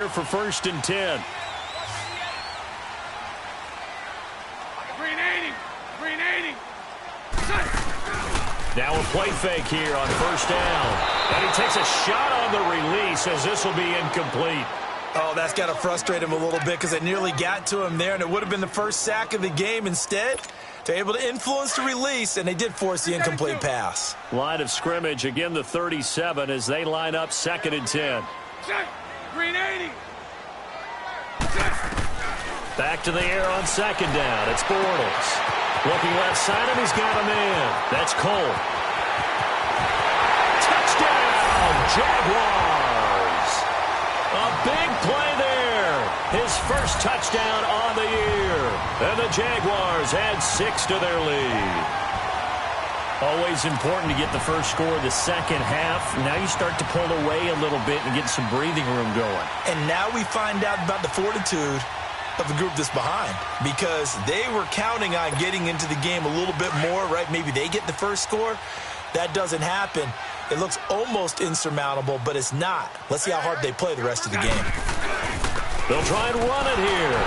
here for 1st and 10. Now a play fake here on 1st down. And he takes a shot on the release as this will be incomplete. Oh, that's got to frustrate him a little bit because it nearly got to him there, and it would have been the first sack of the game. Instead, they're able to influence the release, and they did force the incomplete pass. Line of scrimmage, again the 37 as they line up 2nd and 10. Green 80. Back to the air on 2nd down. It's Bortles. Looking left side, and he's got a man. That's Cole. Touchdown, Jaguars. A big play there. His first touchdown on the year. And the Jaguars add 6 to their lead. Always important to get the first score of the second half. Now you start to pull away a little bit and get some breathing room going. And now we find out about the fortitude of the group that's behind, because they were counting on getting into the game a little bit more, right? Maybe they get the first score. That doesn't happen. It looks almost insurmountable, but it's not. Let's see how hard they play the rest of the game. They'll try and run it here.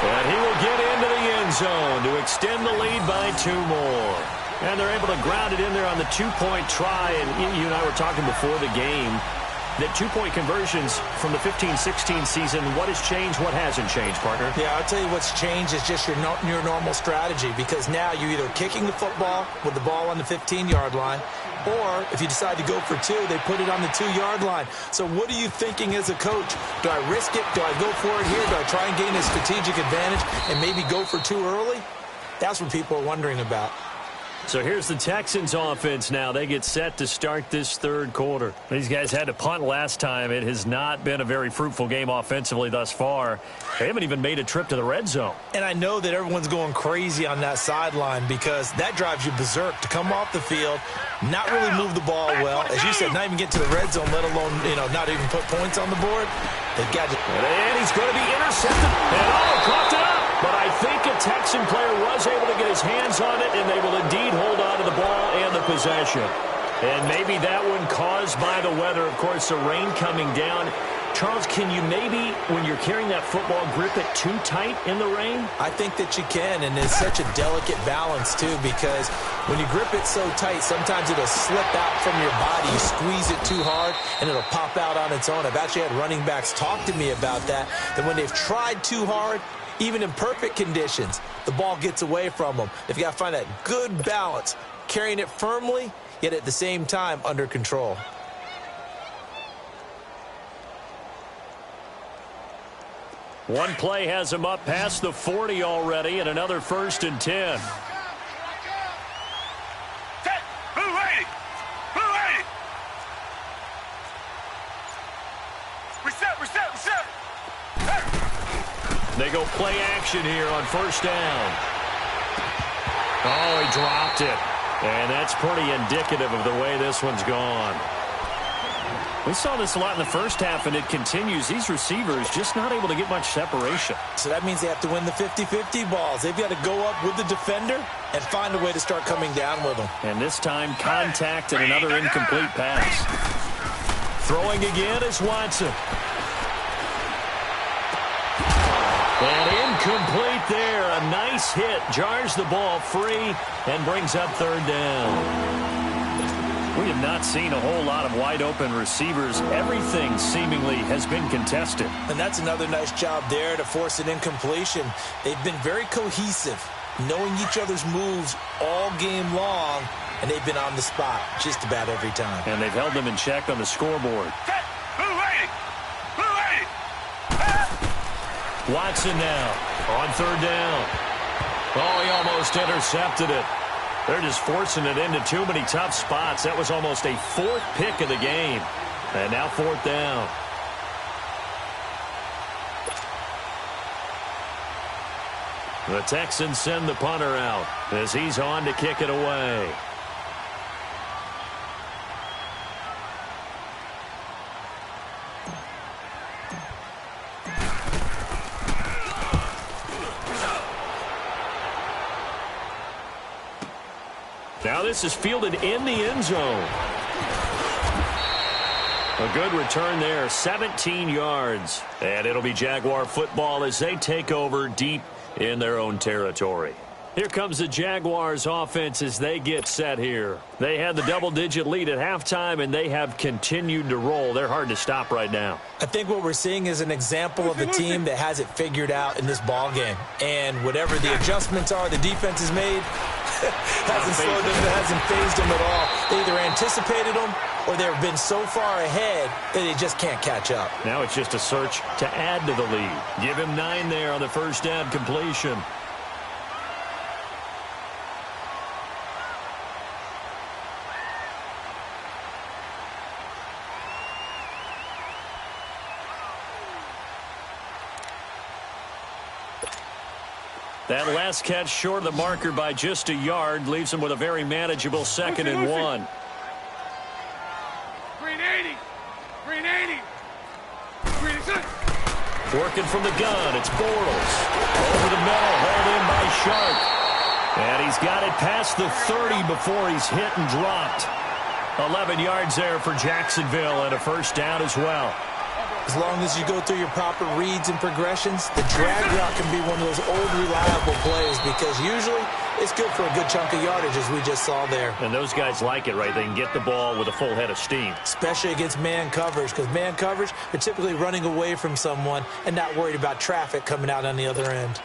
And he will get into the end zone to extend the lead by 2 more. And they're able to ground it in there on the 2-point try. And you and I were talking before the game that 2-point conversions from the 15-16 season, what has changed, what hasn't changed, partner? Yeah, I'll tell you what's changed is just your normal strategy, because now you're either kicking the football with the ball on the 15-yard line, or if you decide to go for 2, they put it on the 2-yard line. So what are you thinking as a coach? Do I risk it? Do I go for it here? Do I try and gain a strategic advantage and maybe go for 2 early? That's what people are wondering about. So here's the Texans offense now. They get set to start this 3rd quarter. These guys had to punt last time. It has not been a very fruitful game offensively thus far. They haven't even made a trip to the red zone. And I know that everyone's going crazy on that sideline because that drives you berserk to come off the field, not really move the ball well. As you said, not even get to the red zone, let alone, not even put points on the board. They've got to... And he's going to be intercepted. And coughed it up. But I think a Texan player was able to get his hands on it, and they will indeed hold on to the ball and the possession. And maybe that one caused by the weather. Of course, the rain coming down. Charles, can you maybe, when you're carrying that football, grip it too tight in the rain? I think that you can, and it's such a delicate balance, too, because when you grip it so tight, sometimes it'll slip out from your body. You squeeze it too hard, and it'll pop out on its own. I've actually had running backs talk to me about that when they've tried too hard, even in perfect conditions, the ball gets away from them. They've got to find that good balance, carrying it firmly, yet at the same time under control. One play has him up past the 40 already, and another 1st and 10. They go play action here on 1st down. Oh, he dropped it. And that's pretty indicative of the way this one's gone. We saw this a lot in the first half, and it continues. These receivers just not able to get much separation. So that means they have to win the 50-50 balls. They've got to go up with the defender and find a way to start coming down with them. And this time, contact and another incomplete pass. Throwing again is Watson. And incomplete there. A nice hit. Jars the ball free and brings up 3rd down. We have not seen a whole lot of wide-open receivers. Everything seemingly has been contested. And that's another nice job there to force an incompletion. They've been very cohesive, knowing each other's moves all game long, and they've been on the spot just about every time. And they've held them in check on the scoreboard. Watson now on 3rd down. Oh, he almost intercepted it. They're just forcing it into too many tough spots. That was almost a 4th pick of the game. And now 4th down. The Texans send the punter out as he's on to kick it away. Now this is fielded in the end zone. A good return there, 17 yards. And it'll be Jaguar football as they take over deep in their own territory. Here comes the Jaguars offense as they get set here. They had the double-digit lead at halftime, and they have continued to roll. They're hard to stop right now. I think what we're seeing is an example of a team that has it figured out in this ball game. And whatever the adjustments are the defense has made, hasn't slowed them, hasn't phased them at all. They either anticipated them or they've been so far ahead that they just can't catch up. Now it's just a search to add to the lead. Give him 9 there on the first down completion. That last catch short of the marker by just a yard leaves him with a very manageable 2nd and 1. Green 80. Green 80. Green is good. Working from the gun, it's Bortles. Over the middle, hauled in by Sharp. And he's got it past the 30 before he's hit and dropped. 11 yards there for Jacksonville and a first down as well. As long as you go through your proper reads and progressions, the drag route can be one of those old reliable plays because usually it's good for a good chunk of yardage as we just saw there. And those guys like it, right? They can get the ball with a full head of steam. Especially against man coverage because man coverage, they're typically running away from someone and not worried about traffic coming out on the other end.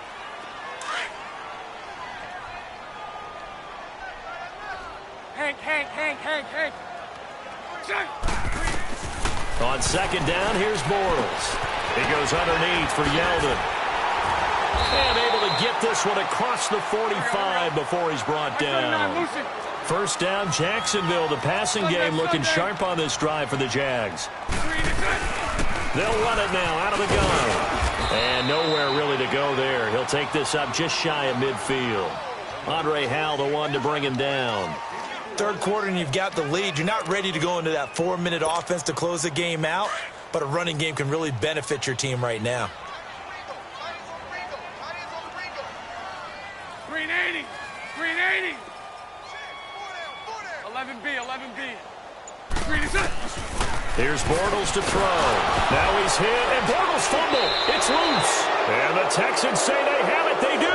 Hank. On 2nd down, here's Bortles. He goes underneath for Yeldon. And able to get this one across the 45 before he's brought down. First down, Jacksonville. The passing game looking sharp on this drive for the Jags. They'll run it now out of the gun. And nowhere really to go there. He'll take this up just shy of midfield. Andre Howell, the one to bring him down. Third quarter and you've got the lead. You're not ready to go into that 4-minute offense to close the game out, but a running game can really benefit your team right now. Green 80. Green 80. 11B. Green is good. Here's Bortles to throw. Now he's hit, and Bortles fumble. It's loose. And the Texans say they have it. They do.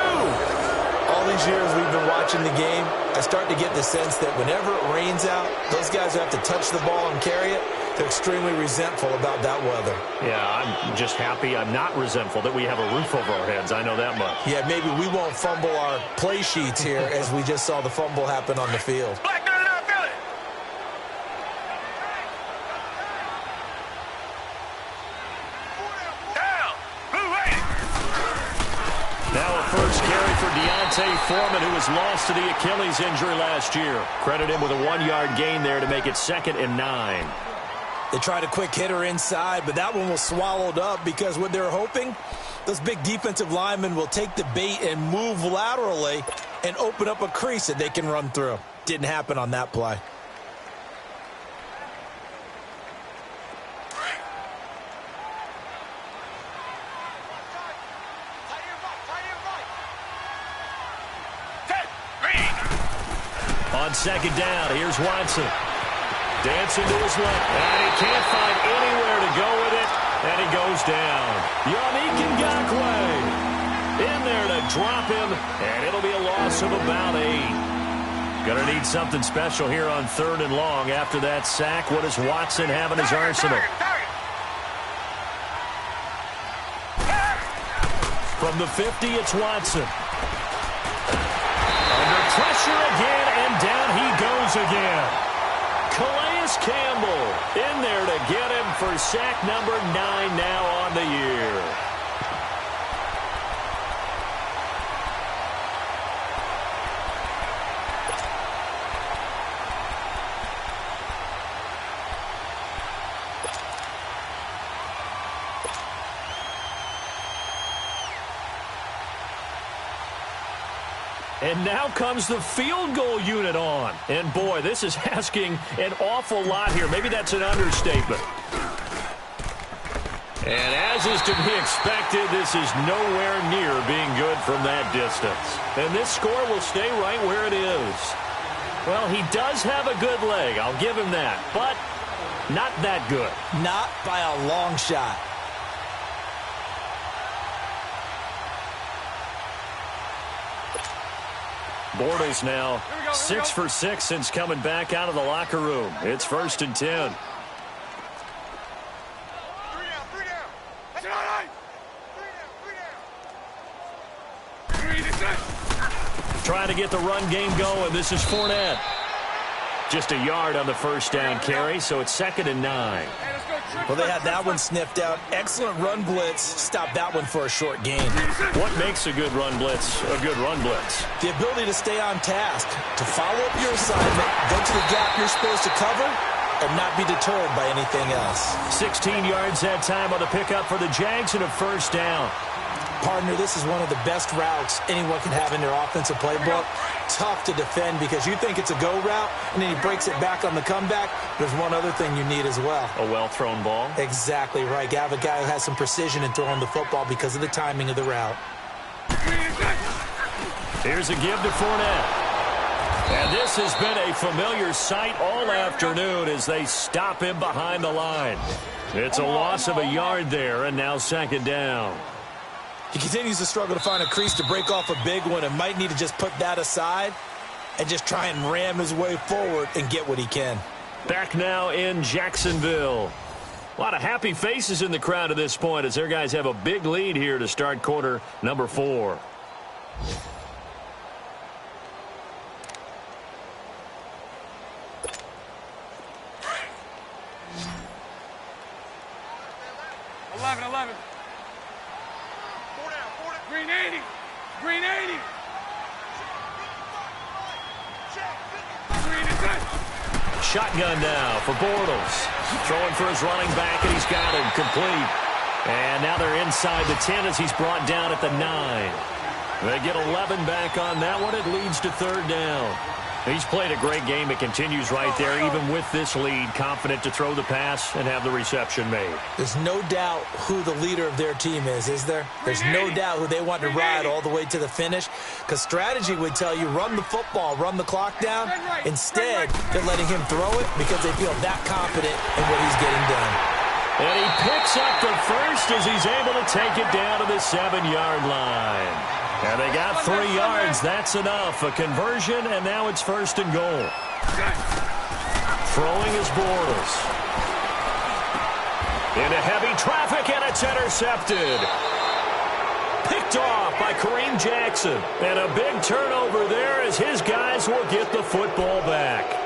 All these years we've been watching the game, I start to get the sense that whenever it rains out, those guys who have to touch the ball and carry it, they're extremely resentful about that weather. Yeah, I'm just happy I'm not resentful that we have a roof over our heads. I know that much. Yeah, maybe we won't fumble our play sheets here as we just saw the fumble happen on the field. Now a first carry for Deontay Foreman, who was lost to the Achilles injury last year. Credit him with a 1-yard gain there to make it 2nd and 9. They tried a quick hitter inside, but that one was swallowed up because what they're hoping, those big defensive linemen will take the bait and move laterally and open up a crease that they can run through. Didn't happen on that play. On 2nd down, here's Watson. Dancing to his left, and he can't find anywhere to go with it, and he goes down. Yannick Ngakoue in there to drop him, and it'll be a loss of about 8. Gonna need something special here on 3rd and long. After that sack, what does Watson have in his arsenal? From the 50, it's Watson. Under pressure again, and down he goes again. Calais Campbell in there to get him for sack number 9 now on the year. And now comes the field goal unit on. And, boy, this is asking an awful lot here. Maybe that's an understatement. And as is to be expected, this is nowhere near being good from that distance. And this score will stay right where it is. Well, he does have a good leg. I'll give him that. But Not that good. Not by a long shot. Bortles now 6 for 6 since coming back out of the locker room. It's 1st and 10. Trying to get the run game going. This is Fournette. Just a yard on the first down carry, so it's 2nd and 9. Well, they had that one sniffed out. Excellent run blitz. Stop that one for a short gain. What makes a good run blitz a good run blitz? The ability to stay on task, to follow up your assignment, go to the gap you're supposed to cover, and not be deterred by anything else. 16 yards that time on the pickup for the Jags and a first down. Partner, this is one of the best routes anyone can have in their offensive playbook. Tough to defend because you think it's a go route, and then he breaks it back on the comeback. There's one other thing you need as well. A well-thrown ball? Exactly right. You have a guy who has some precision in throwing the football because of the timing of the route. Here's a give to Fournette. And this has been a familiar sight all afternoon as they stop him behind the line. It's a loss of a yard there, and now 2nd down. He continues to struggle to find a crease to break off a big one and might need to just put that aside and just try and ram his way forward and get what he can. Back now in Jacksonville. A lot of happy faces in the crowd at this point as their guys have a big lead here to start quarter number 4. Green 80. Green 80. Green is good. Shotgun now for Bortles. Throwing for his running back, and he's got him complete. And now they're inside the 10 as he's brought down at the 9. They get 11 back on that one. It leads to 3rd down. He's played a great game. It continues right there, even with this lead, confident to throw the pass and have the reception made. There's no doubt who the leader of their team is there? There's no doubt who they want to ride all the way to the finish, because strategy would tell you run the football, run the clock down. Instead, they're letting him throw it because they feel that confident in what he's getting done. And he picks up the first as he's able to take it down to the 7-yard line. And they got 3 yards. That's enough. A conversion, and now it's 1st and goal. Throwing is Bortles. Into heavy traffic, and it's intercepted. Picked off by Kareem Jackson. And a big turnover there as his guys will get the football back.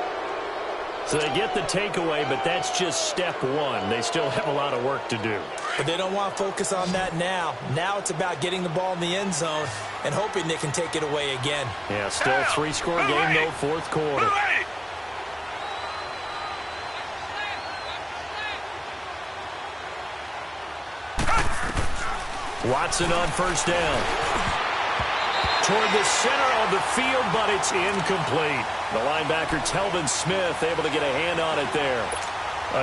So they get the takeaway, but that's just step 1. They still have a lot of work to do. But they don't want to focus on that now. Now it's about getting the ball in the end zone and hoping they can take it away again. Yeah, still 3-score game, though, 4th quarter. Watson on 1st down. Toward the center of the field, but it's incomplete. The linebacker, Telvin Smith, able to get a hand on it there.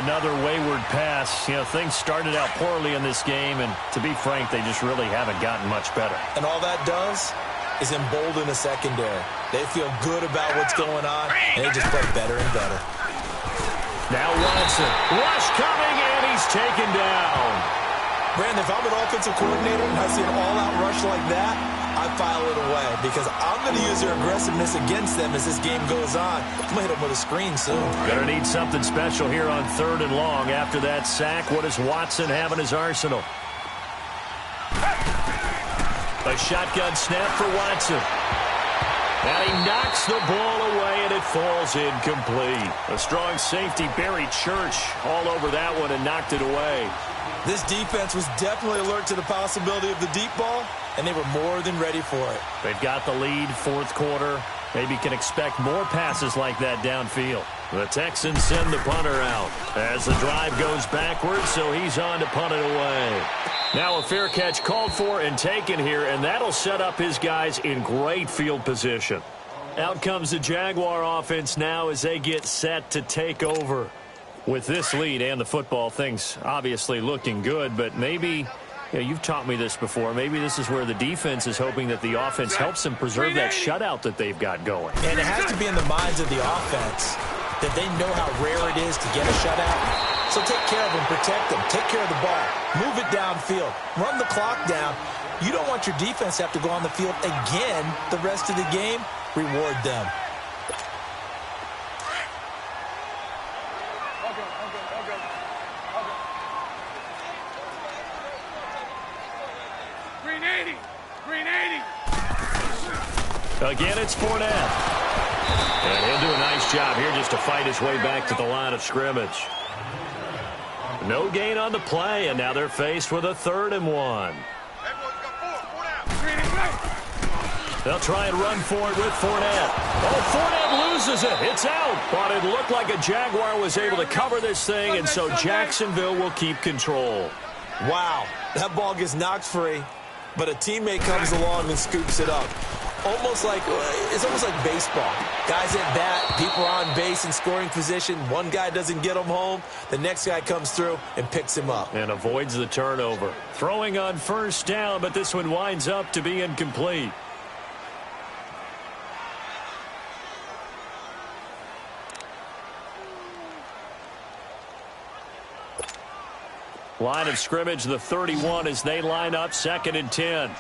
Another wayward pass. You know, things started out poorly in this game, and to be frank, they just really haven't gotten much better. And all that does is embolden the secondary. They feel good about what's going on, and they just play better and better. Now Watson. Rush coming, and he's taken down. Brandon, if I'm an offensive coordinator and I see an all-out rush like that, I file it away because I'm going to use their aggressiveness against them as this game goes on. I'm going to hit them with a screen soon. Going to need something special here on 3rd and long. After that sack, what does Watson have in his arsenal? A shotgun snap for Watson. And he knocks the ball away, and it falls incomplete. A strong safety, Barry Church, all over that one and knocked it away. This defense was definitely alert to the possibility of the deep ball, and they were more than ready for it. They've got the lead, 4th quarter. Maybe can expect more passes like that downfield. The Texans send the punter out as the drive goes backwards, so he's on to punt it away. Now a fair catch called for and taken here, and that'll set up his guys in great field position. Out comes the Jaguar offense now as they get set to take over. With this lead and the football, things obviously looking good, but maybe, you know, you've taught me this before, maybe this is where the defense is hoping that the offense helps them preserve that shutout that they've got going. And it has to be in the minds of the offense. that they know how rare it is to get a shutout. So take care of them, protect them, take care of the ball, move it downfield, run the clock down. You don't want your defense to have to go on the field again the rest of the game. Reward them. Again, it's Fournette. And he'll do a nice job here just to fight his way back to the line of scrimmage. No gain on the play, and now they're faced with a 3rd and 1. They'll try and run for it with Fournette. Oh, Fournette loses it. It's out. But it looked like a Jaguar was able to cover this thing, and so Jacksonville will keep control. Wow, that ball gets knocked free, but a teammate comes along and scoops it up. It's almost like baseball. Guys at bat, people are on base in scoring position. One guy doesn't get him home. The next guy comes through and picks him up. And avoids the turnover. Throwing on 1st down, but this one winds up to be incomplete. Line of scrimmage, the 31 as they line up 2nd and 10.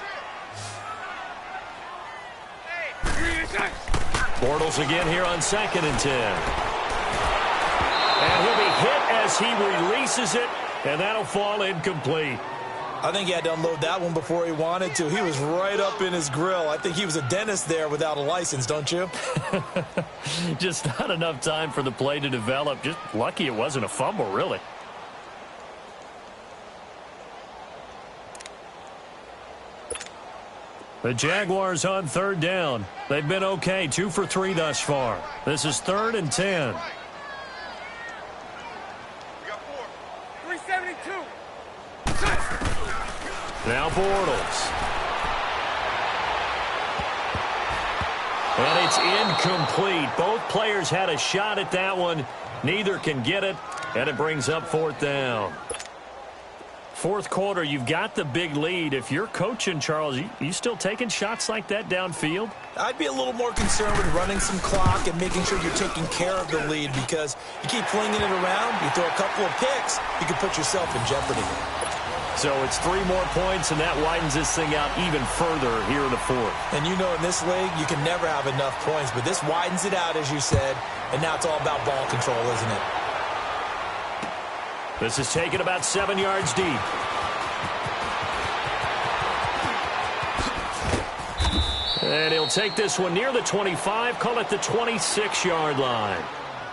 Bortles again here on 2nd and 10. And he'll be hit as he releases it, and that'll fall incomplete. I think he had to unload that one before he wanted to. He was right up in his grill. I think he was a dentist there without a license, don't you? Just not enough time for the play to develop. Just lucky it wasn't a fumble, really. The Jaguars on 3rd down. They've been okay, 2 for 3 thus far. This is 3rd and 10. We got 4. 372. Now Bortles. And it's incomplete. Both players had a shot at that one. Neither can get it, and it brings up 4th down. 4th quarter, you've got the big lead. If you're coaching, Charles, you still taking shots like that downfield? I'd be a little more concerned with running some clock and making sure you're taking care of the lead, because you keep flinging it around, you throw a couple of picks, you can put yourself in jeopardy. So it's 3 more points, and that widens this thing out even further here in the 4th. And you know in this league, you can never have enough points, but this widens it out, as you said, and now it's all about ball control, isn't it? This is taken about 7 yards deep. And he'll take this one near the 25, call it the 26-yard line.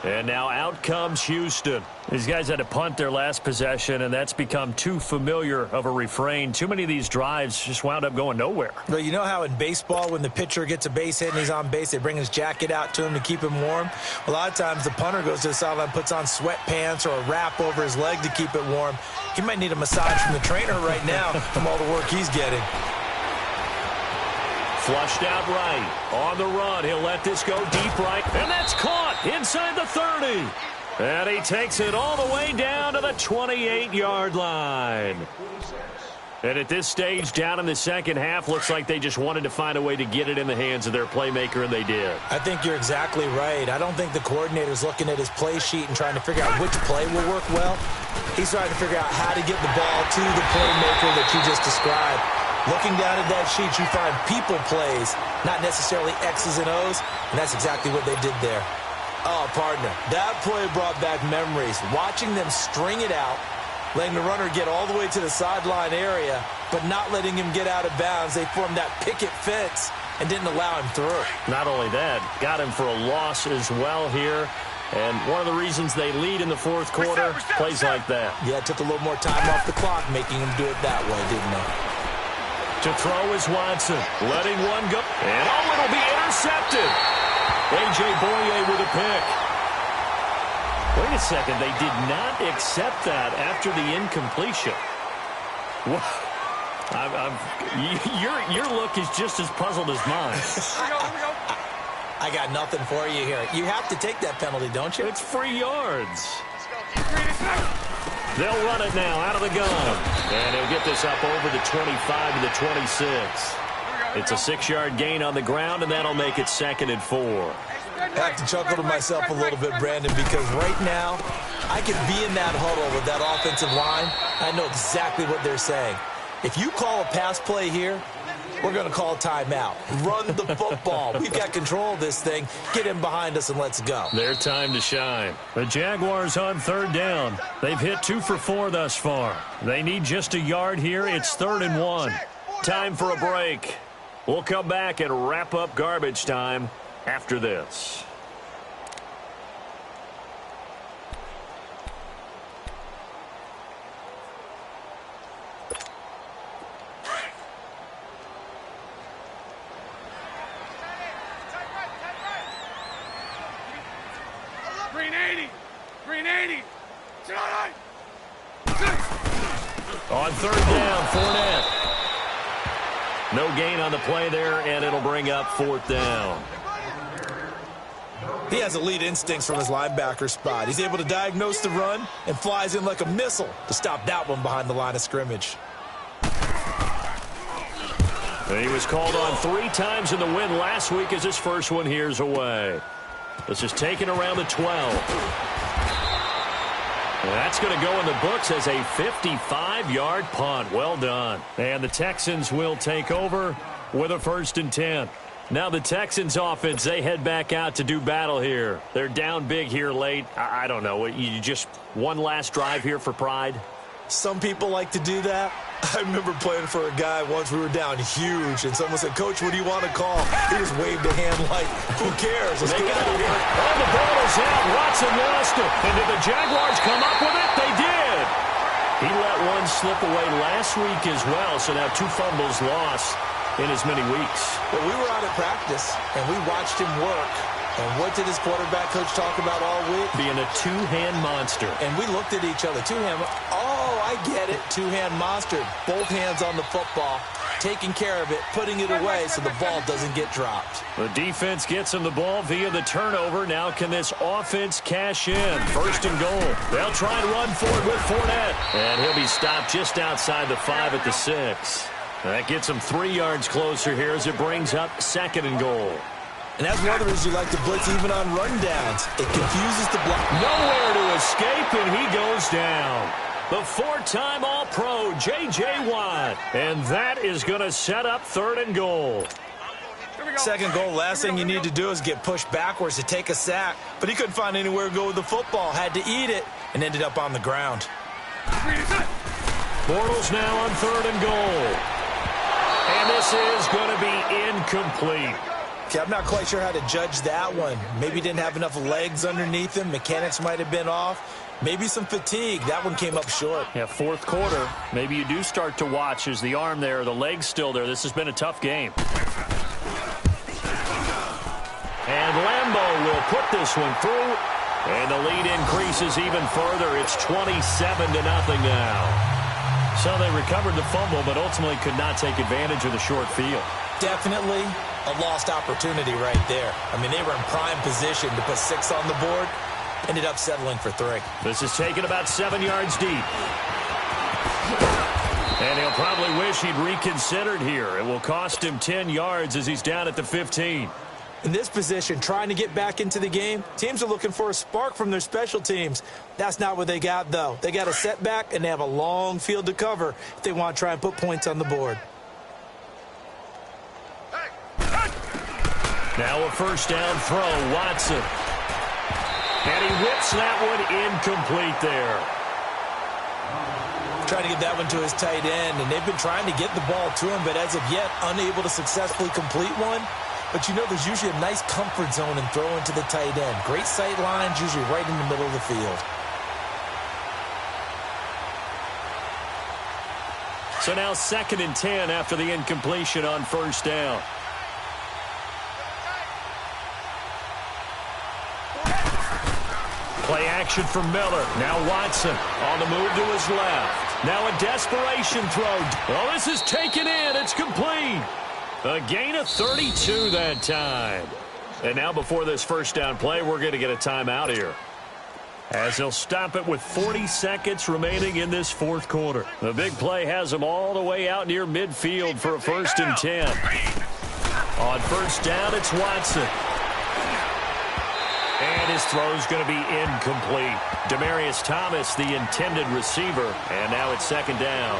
And now out comes Houston. These guys had to punt their last possession, and that's become too familiar of a refrain. Too many of these drives just wound up going nowhere. Well, you know how in baseball, when the pitcher gets a base hit and he's on base, they bring his jacket out to him to keep him warm? A lot of times the punter goes to the sideline, puts on sweatpants or a wrap over his leg to keep it warm. He might need a massage from the trainer right now from all the work he's getting. Flushed out right. On the run, he'll let this go deep right. And that's caught inside the 30. And he takes it all the way down to the 28-yard line. And at this stage, down in the second half, looks like they just wanted to find a way to get it in the hands of their playmaker, and they did. I think you're exactly right. I don't think the coordinator's looking at his play sheet and trying to figure out which play will work well. He's trying to figure out how to get the ball to the playmaker that you just described. Looking down at that sheet, you find people plays, not necessarily X's and O's, and that's exactly what they did there. Oh, partner, that play brought back memories. Watching them string it out, letting the runner get all the way to the sideline area, but not letting him get out of bounds. They formed that picket fence and didn't allow him through. Not only that, got him for a loss as well here. And one of the reasons they lead in the 4th quarter, plays like that. Yeah, it took a little more time off the clock, making him do it that way, didn't it? To throw is Watson, letting one go. And it'll be intercepted. A.J. Boye with a pick. Wait a second, they did not accept that after the incompletion. Your look is just as puzzled as mine. I got nothing for you here. You have to take that penalty, don't you? It's free yards. They'll run it now out of the gun. And he'll get this up over the 25 to the 26. It's a 6-yard gain on the ground, and that'll make it 2nd and 4. I have to chuckle to myself a little bit, Brandon, because right now I could be in that huddle with that offensive line. I know exactly what they're saying. If you call a pass play here, we're going to call a timeout. Run the football. We've got control of this thing. Get him behind us and let's go. Their time to shine. The Jaguars on third down. They've hit 2 for 4 thus far. They need just a yard here. It's 3rd and 1. Time for a break. We'll come back and wrap up garbage time after this. On third down, Fournette. No gain on the play there, and it'll bring up 4th down. He has elite instincts from his linebacker spot. He's able to diagnose the run and flies in like a missile to stop that one behind the line of scrimmage. He was called on 3 times in the win last week as his first one here's away. This is taken around the 12. That's going to go in the books as a 55-yard punt. Well done. And the Texans will take over with a 1st and 10. Now the Texans offense, they head back out to do battle here. They're down big here late. I don't know. You just one last drive here for pride? Some people like to do that. I remember playing for a guy once. We were down huge, and someone said, "Coach, what do you want to call?" He just waved a hand like, "Who cares? Let's get out of here." Oh, the ball is out. Watson lost it. And did the Jaguars come up with it? They did. He let one slip away last week as well, so now 2 fumbles lost in as many weeks. Well, we were out at practice, and we watched him work. And what did his quarterback coach talk about all week? Being a 2-hand monster. And we looked at each other. 2-hand. Oh, I get it. 2-hand monster. Both hands on the football, taking care of it, putting it away so the ball doesn't get dropped. The defense gets him the ball via the turnover. Now can this offense cash in? 1st and goal. They'll try and run for it with Fournette. And he'll be stopped just outside the 5 at the 6. That gets him 3 yards closer here as it brings up 2nd and goal. And that's one of the reasons you like to blitz even on rundowns. It confuses the block. Nowhere to escape, and he goes down. The 4-time All-Pro, J.J. Watt. And that is going to set up 3rd and goal. 2nd goal, last thing you need to do is get pushed backwards to take a sack. But he couldn't find anywhere to go with the football. Had to eat it and ended up on the ground. Bortles now on 3rd and goal. And this is going to be incomplete. Okay, I'm not quite sure how to judge that one. Maybe he didn't have enough legs underneath him. Mechanics might have been off. Maybe some fatigue. That one came up short. Yeah, 4th quarter. Maybe you do start to watch as the arm there, the leg's still there. This has been a tough game. And Lambeau will put this one through. And the lead increases even further. It's 27-0 now. So they recovered the fumble, but ultimately could not take advantage of the short field. Definitely a lost opportunity right there. I mean, they were in prime position to put 6 on the board. Ended up settling for 3. This is taken about 7 yards deep. And he'll probably wish he'd reconsidered here. It will cost him 10 yards as he's down at the 15. In this position, trying to get back into the game, teams are looking for a spark from their special teams. That's not what they got, though. They got a setback, and they have a long field to cover if they want to try and put points on the board. Now a 1st down throw, Watson. And he whips that one incomplete there. Trying to get that one to his tight end, and they've been trying to get the ball to him, but as of yet, unable to successfully complete one. But you know there's usually a nice comfort zone in throwing to the tight end. Great sight lines, usually right in the middle of the field. So now 2nd and 10 after the incompletion on 1st down. Play action for Miller. Now Watson on the move to his left. Now a desperation throw. Oh, this is taken in. It's complete. A gain of 32 that time. And now before this 1st down play, we're going to get a timeout here, as they'll stop it with 40 seconds remaining in this 4th quarter. The big play has them all the way out near midfield for a 1st and 10. On 1st down, it's Watson. his throw's going to be incomplete. Demaryius Thomas, the intended receiver, and now it's second down.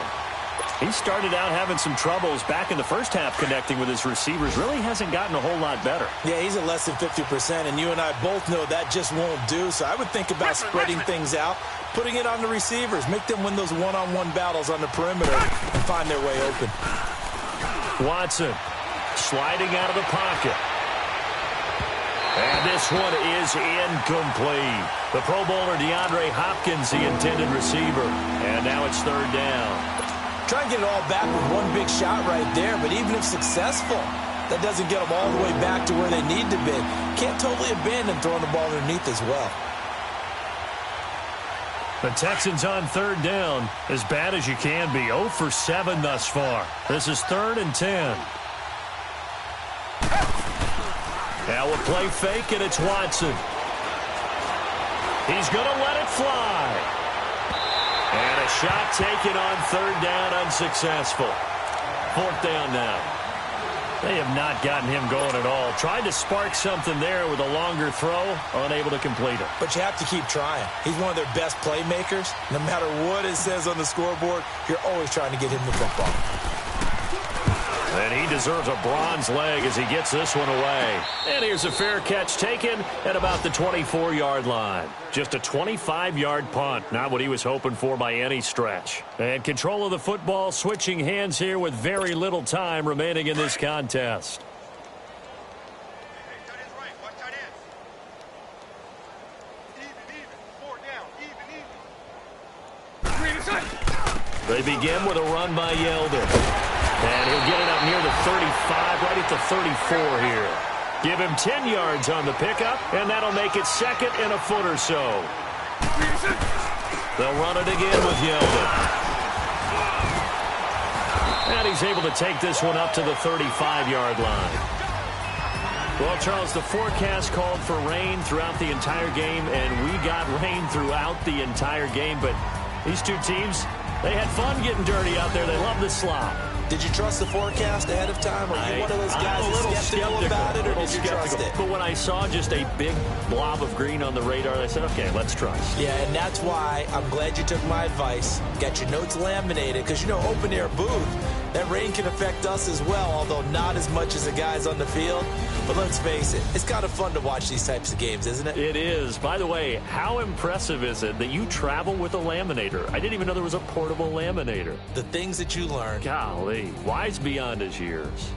He started out having some troubles back in the first half connecting with his receivers. Really hasn't gotten a whole lot better. Yeah, he's at less than 50%, and you and I both know that just won't do. So I would think about spreading things out, putting it on the receivers, make them win those one-on-one battles on the perimeter and find their way open. Watson sliding out of the pocket. And this one is incomplete. The Pro Bowler DeAndre Hopkins, the intended receiver. And now it's third down. Try and get it all back with one big shot right there, but even if successful, that doesn't get them all the way back to where they need to be. Can't totally abandon throwing the ball underneath as well. The Texans on third down, as bad as you can be. 0 for 7 thus far. This is 3rd and 10. Now a play fake, and it's Watson. He's going to let it fly. And a shot taken on third down, unsuccessful. 4th down now. They have not gotten him going at all. Tried to spark something there with a longer throw, unable to complete it. But you have to keep trying. He's one of their best playmakers. No matter what it says on the scoreboard, you're always trying to get him the football. And he deserves a bronze leg as he gets this one away. And here's a fair catch taken at about the 24-yard line. Just a 25-yard punt. Not what he was hoping for by any stretch. And control of the football switching hands here with very little time remaining in this contest. They begin with a run by Yeldon. And he'll get it up near the 35, right at the 34 here. Give him 10 yards on the pickup, and that'll make it 2nd and a foot or so. They'll run it again with Yeldon. And he's able to take this one up to the 35-yard line. Well, Charles, the forecast called for rain throughout the entire game, and we got rain throughout the entire game. But these two teams, they had fun getting dirty out there. They love the slop. Did you trust the forecast ahead of time? Or are you one of those guys who's skeptical about it, or did you trust it? But when I saw just a big blob of green on the radar, I said, okay, let's trust. Yeah, and that's why I'm glad you took my advice. Got your notes laminated, because, you know, open-air booth, that rain can affect us as well, although not as much as the guys on the field. But let's face it, it's kind of fun to watch these types of games, isn't it? It is. By the way, how impressive is it that you travel with a laminator? I didn't even know there was a portable laminator. The things that you learn. Golly, wise beyond his years.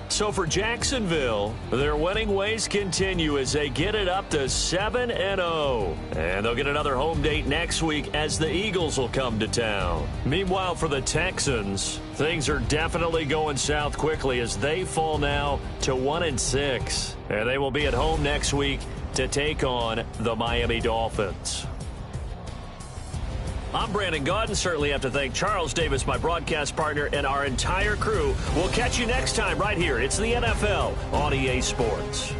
So for Jacksonville, their winning ways continue as they get it up to 7-0. And they'll get another home date next week as the Eagles will come to town. Meanwhile, for the Texans, things are definitely going south quickly as they fall now to 1-6. And they will be at home next week to take on the Miami Dolphins. I'm Brandon Gaudin. Certainly have to thank Charles Davis, my broadcast partner, and our entire crew. We'll catch you next time right here. It's the NFL on EA Sports.